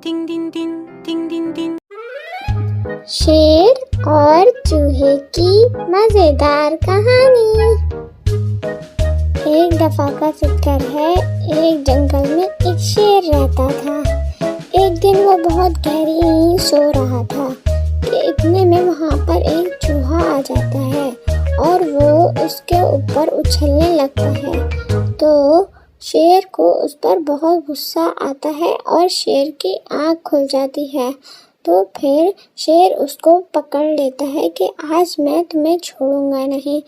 Ding ding ding ding ding ding. शेर और चूहे की मजेदार कहानी। एक दफा का जिक्र है, एक जंगल में एक शेर रहता था। एक दिन वो बहुत गहरी नींद सो रहा था कि इतने में वहाँ पर एक चूहा आ जाता है और वो उसके ऊपर उछलने लगता है। तो शेर को उस पर बहुत गुस्सा आता है और शेर की आँख खुल जाती है। तो फिर शेर उसको पकड़ लेता है कि आज मैं तुम्हें छोड़ूंगा नहीं।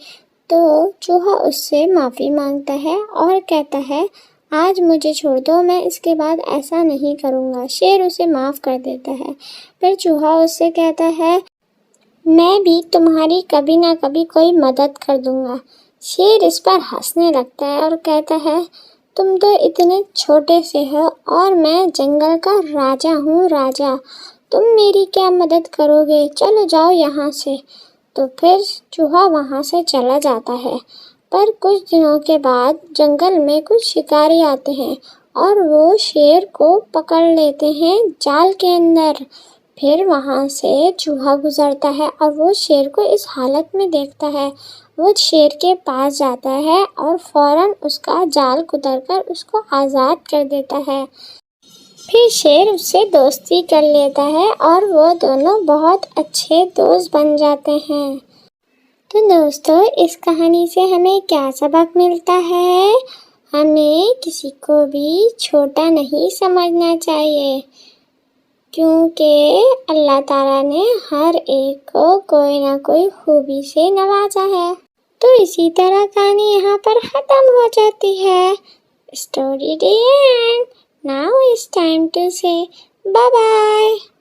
तो चूहा उससे माफ़ी मांगता है और कहता है, आज मुझे छोड़ दो, मैं इसके बाद ऐसा नहीं करूँगा। शेर उसे माफ़ कर देता है। फिर चूहा उससे कहता है, मैं भी तुम्हारी कभी ना कभी कोई मदद कर दूँगा। शेर इस पर हंसने लगता है और कहता है, तुम तो इतने छोटे से हो और मैं जंगल का राजा हूँ, राजा। तुम मेरी क्या मदद करोगे? चलो जाओ यहाँ से। तो फिर चूहा वहाँ से चला जाता है। पर कुछ दिनों के बाद जंगल में कुछ शिकारी आते हैं और वो शेर को पकड़ लेते हैं जाल के अंदर। फिर वहाँ से चूहा गुजरता है और वो शेर को इस हालत में देखता है। वो शेर के पास जाता है और फौरन उसका जाल कुतरकर उसको आज़ाद कर देता है। फिर शेर उससे दोस्ती कर लेता है और वो दोनों बहुत अच्छे दोस्त बन जाते हैं। तो दोस्तों, इस कहानी से हमें क्या सबक मिलता है? हमें किसी को भी छोटा नहीं समझना चाहिए, क्योंकि अल्लाह ताला ने हर एक को कोई ना कोई खूबी से नवाजा है। तो इसी तरह कहानी यहाँ पर ख़त्म हो जाती है। Story the end. Now it's time to say bye bye.